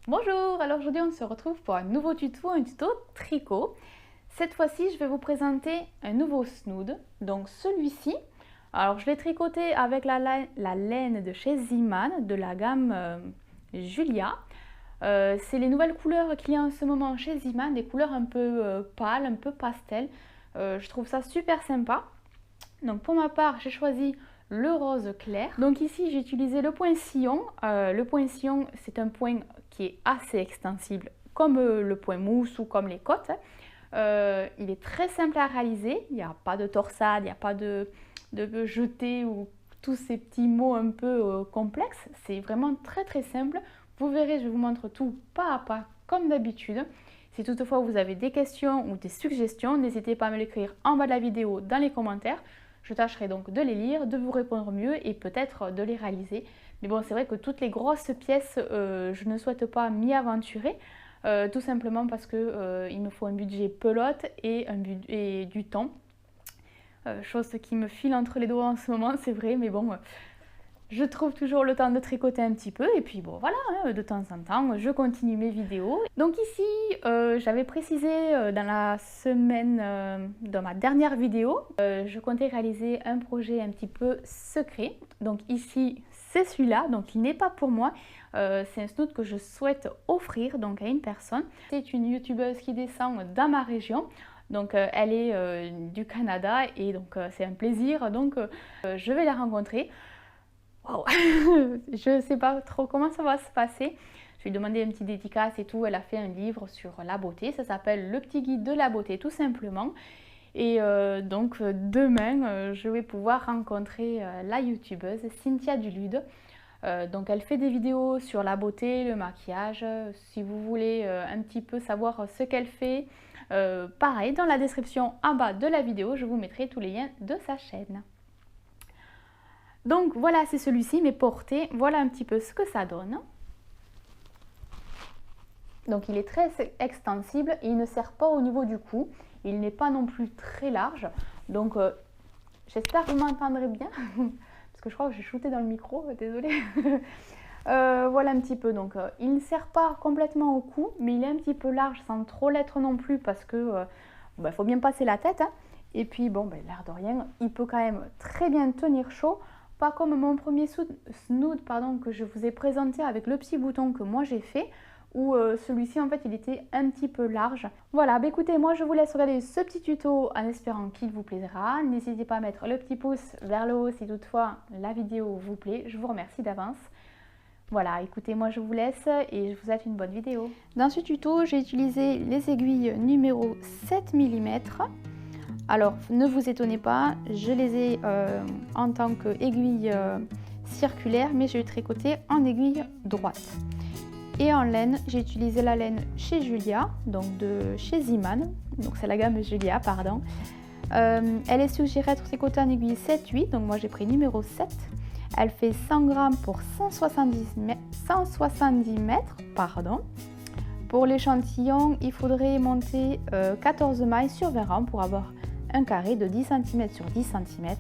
Bonjour, alors aujourd'hui on se retrouve pour un nouveau tuto, un tuto tricot. Cette fois-ci je vais vous présenter un nouveau snood, donc celui-ci. Alors je l'ai tricoté avec la laine de chez Ziman de la gamme Julia. C'est les nouvelles couleurs qu'il y a en ce moment chez Ziman, des couleurs un peu pâles, un peu pastel. Je trouve ça super sympa. Donc pour ma part j'ai choisi le rose clair. Donc ici j'ai utilisé le point sillon. Le point sillon c'est un point qui est assez extensible comme le point mousse ou comme les côtes. Il est très simple à réaliser, il n'y a pas de torsade, il n'y a pas de jeté ou tous ces petits mots un peu complexes. C'est vraiment très simple. Vous verrez, je vous montre tout pas à pas comme d'habitude. Si toutefois vous avez des questions ou des suggestions, n'hésitez pas à me l'écrire en bas de la vidéo dans les commentaires. Je tâcherai donc de les lire, de vous répondre mieux et peut-être de les réaliser. Mais bon, c'est vrai que toutes les grosses pièces, je ne souhaite pas m'y aventurer. Tout simplement parce que il me faut un budget pelote et du temps. Chose qui me file entre les doigts en ce moment, c'est vrai, mais bon, je trouve toujours le temps de tricoter un petit peu et puis bon voilà, hein, de temps en temps je continue mes vidéos. Donc ici j'avais précisé dans la semaine, dans ma dernière vidéo, je comptais réaliser un projet un petit peu secret. Donc ici c'est celui-là, donc il n'est pas pour moi, c'est un snood que je souhaite offrir donc à une personne. C'est une youtubeuse qui descend dans ma région. Donc elle est du Canada et donc c'est un plaisir, donc je vais la rencontrer. Wow. Je ne sais pas trop comment ça va se passer. Je lui ai demandé une petite dédicace et tout. Elle a fait un livre sur la beauté. Ça s'appelle Le petit guide de la beauté tout simplement. Et donc demain, je vais pouvoir rencontrer la youtubeuse Cynthia Dulude. Donc elle fait des vidéos sur la beauté, le maquillage. Si vous voulez un petit peu savoir ce qu'elle fait, pareil, dans la description en bas de la vidéo, je vous mettrai tous les liens de sa chaîne. Donc voilà, c'est celui-ci, mais porté. Voilà un petit peu ce que ça donne. Donc il est très extensible et il ne sert pas au niveau du cou. Il n'est pas non plus très large. Donc j'espère que vous m'entendrez bien. Parce que je crois que j'ai shooté dans le micro, désolée. Voilà un petit peu. Donc il ne sert pas complètement au cou, mais il est un petit peu large sans trop l'être non plus parce que faut bien passer la tête. Hein. Et puis bon, l'air de rien, il peut quand même très bien tenir chaud. Pas comme mon premier snood que je vous ai présenté avec le petit bouton que moi j'ai fait, où celui-ci en fait il était un petit peu large. Voilà, écoutez, moi je vous laisse regarder ce petit tuto en espérant qu'il vous plaira. N'hésitez pas à mettre le petit pouce vers le haut si toutefois la vidéo vous plaît. Je vous remercie d'avance. Voilà, écoutez, moi je vous laisse et je vous souhaite une bonne vidéo. Dans ce tuto, j'ai utilisé les aiguilles numéro 7 mm. Alors, ne vous étonnez pas, je les ai en tant qu'aiguille circulaire, mais je les tricoté en aiguille droite. Et en laine, j'ai utilisé la laine chez Julia, donc de chez Ziman, donc c'est la gamme Julia, pardon. Elle est suggérée à être tricotée en aiguille 7-8, donc moi j'ai pris numéro 7. Elle fait 100 grammes pour 170 mètres. Pardon. Pour l'échantillon, il faudrait monter 14 mailles sur 20 rangs pour avoir un carré de 10 cm sur 10 cm.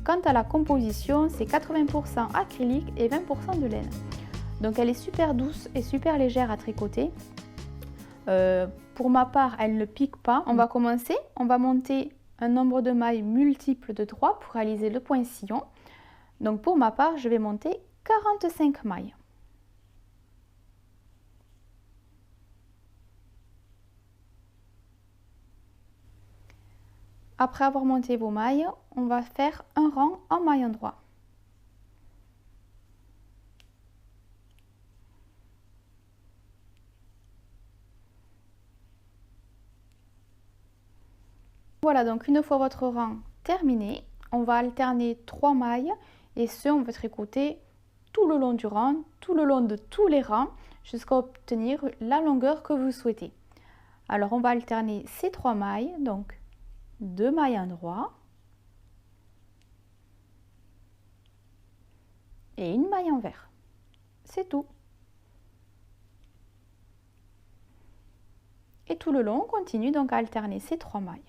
Quant à la composition, c'est 80% acrylique et 20% de laine. Donc elle est super douce et super légère à tricoter. Pour ma part, elle ne pique pas. On va commencer, on va monter un nombre de mailles multiple de 3 pour réaliser le point sillon. Donc pour ma part, je vais monter 45 mailles. Après avoir monté vos mailles, on va faire un rang en mailles droit. Voilà, donc une fois votre rang terminé, on va alterner 3 mailles et ce, on va tricoter tout le long du rang, tout le long de tous les rangs, jusqu'à obtenir la longueur que vous souhaitez. Alors on va alterner ces 3 mailles, donc 2 mailles endroit et une maille envers. C'est tout. Et tout le long, on continue donc à alterner ces 3 mailles.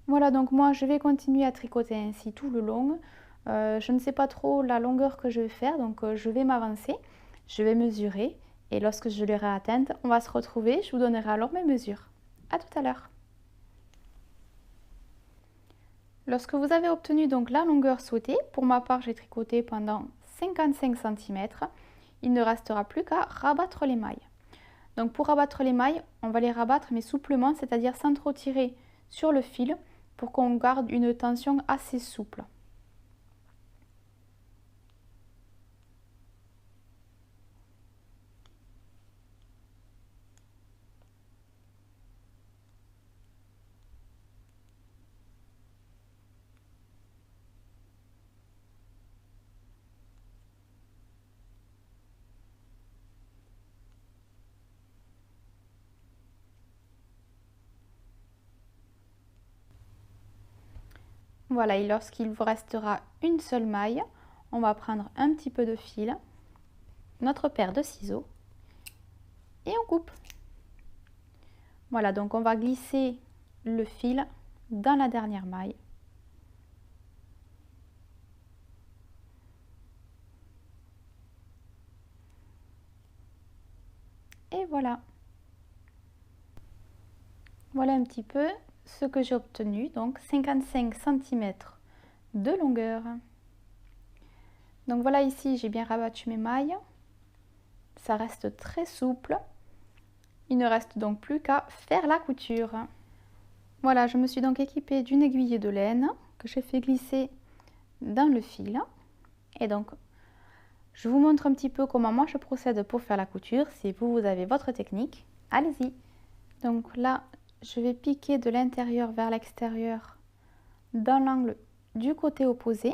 Voilà, donc moi je vais continuer à tricoter ainsi tout le long. Je ne sais pas trop la longueur que je vais faire, donc je vais m'avancer, je vais mesurer et lorsque je l'aurai atteinte, on va se retrouver, je vous donnerai alors mes mesures. À tout à l'heure. Lorsque vous avez obtenu donc la longueur souhaitée, pour ma part j'ai tricoté pendant 55 cm, il ne restera plus qu'à rabattre les mailles. Donc pour rabattre les mailles, on va les rabattre mais souplement, c'est-à-dire sans trop tirer sur le fil pour qu'on garde une tension assez souple. Voilà, et lorsqu'il vous restera une seule maille, on va prendre un petit peu de fil, notre paire de ciseaux et on coupe. Voilà, donc on va glisser le fil dans la dernière maille. Et voilà. Voilà un petit peu ce que j'ai obtenu, donc 55 cm de longueur. Donc voilà, ici j'ai bien rabattu mes mailles, ça reste très souple. Il ne reste donc plus qu'à faire la couture. Voilà, je me suis donc équipée d'une aiguille de laine que j'ai fait glisser dans le fil. Et donc, je vous montre un petit peu comment moi je procède pour faire la couture. Si vous avez votre technique, allez-y. Donc là, je vais piquer de l'intérieur vers l'extérieur dans l'angle du côté opposé.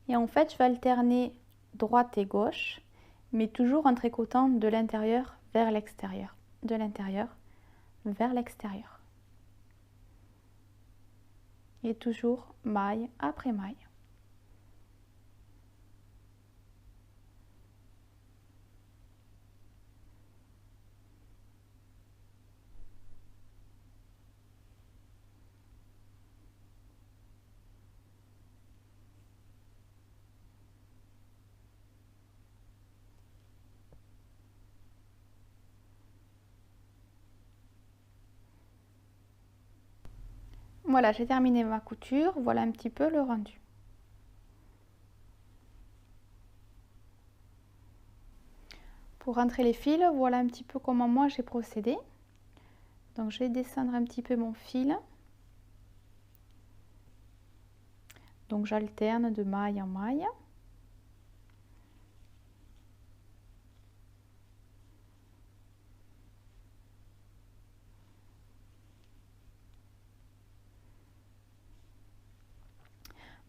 Et en fait, je vais alterner droite et gauche, mais toujours en tricotant de l'intérieur vers l'extérieur. De l'intérieur vers l'extérieur. Et toujours maille après maille. Voilà, j'ai terminé ma couture, voilà un petit peu le rendu. Pour rentrer les fils, voilà un petit peu comment moi j'ai procédé. Donc je vais descendre un petit peu mon fil. Donc j'alterne de maille en maille.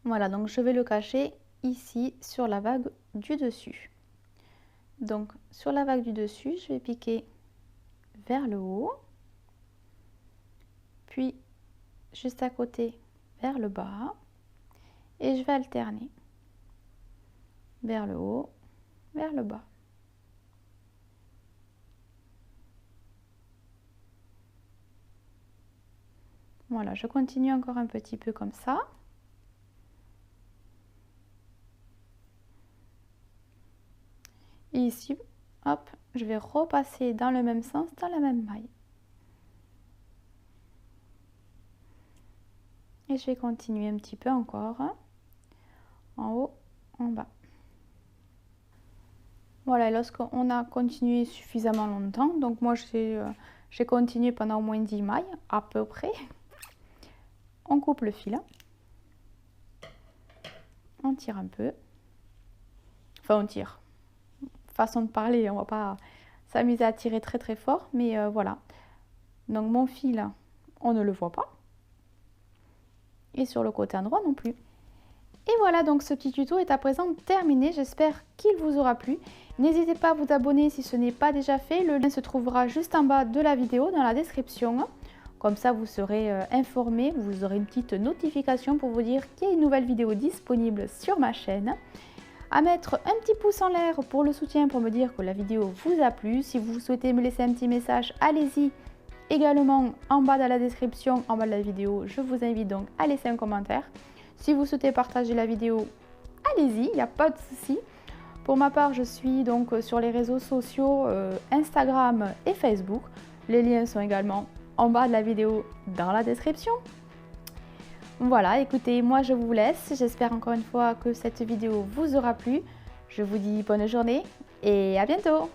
Voilà, donc je vais le cacher ici sur la vague du dessus. Donc sur la vague du dessus, je vais piquer vers le haut, puis juste à côté vers le bas, et je vais alterner vers le haut, vers le bas. Voilà, je continue encore un petit peu comme ça. Et ici, hop, je vais repasser dans le même sens, dans la même maille. Et je vais continuer un petit peu encore, en haut, en bas. Voilà, lorsqu'on a continué suffisamment longtemps, donc moi j'ai continué pendant au moins 10 mailles, à peu près. On coupe le fil, on tire un peu, enfin on tire, façon de parler, on va pas s'amuser à tirer très très fort, mais voilà. Donc mon fil, on ne le voit pas, et sur le côté endroit non plus. Et voilà, donc ce petit tuto est à présent terminé. J'espère qu'il vous aura plu. N'hésitez pas à vous abonner si ce n'est pas déjà fait. Le lien se trouvera juste en bas de la vidéo, dans la description. Comme ça, vous serez informé, vous aurez une petite notification pour vous dire qu'il y a une nouvelle vidéo disponible sur ma chaîne. À mettre un petit pouce en l'air pour le soutien, pour me dire que la vidéo vous a plu. Si vous souhaitez me laisser un petit message, allez-y. Également, en bas de la description, en bas de la vidéo, je vous invite donc à laisser un commentaire. Si vous souhaitez partager la vidéo, allez-y, il n'y a pas de souci. Pour ma part, je suis donc sur les réseaux sociaux Instagram et Facebook. Les liens sont également en bas de la vidéo dans la description. Voilà, écoutez, moi je vous laisse. J'espère encore une fois que cette vidéo vous aura plu. Je vous dis bonne journée et à bientôt.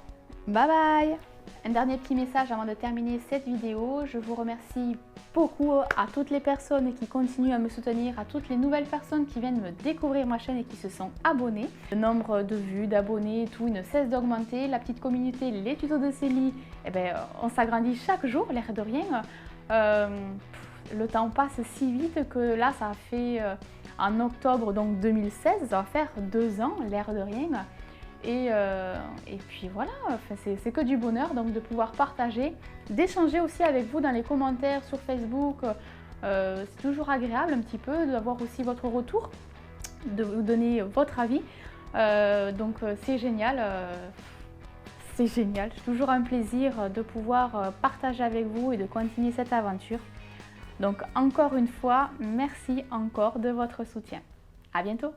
Bye bye! Un dernier petit message avant de terminer cette vidéo. Je vous remercie beaucoup à toutes les personnes qui continuent à me soutenir, à toutes les nouvelles personnes qui viennent me découvrir ma chaîne et qui se sont abonnées. Le nombre de vues, d'abonnés, tout ne cesse d'augmenter. La petite communauté, les tutos de Célie, on s'agrandit chaque jour, l'air de rien. Le temps passe si vite que là, ça a fait en octobre donc 2016, ça va faire 2 ans, l'air de rien. Et puis voilà, c'est que du bonheur donc de pouvoir partager, d'échanger aussi avec vous dans les commentaires sur Facebook. C'est toujours agréable un petit peu d'avoir aussi votre retour, de vous donner votre avis. Donc c'est génial. C'est génial, c'est toujours un plaisir de pouvoir partager avec vous et de continuer cette aventure. Donc encore une fois, merci encore de votre soutien. À bientôt!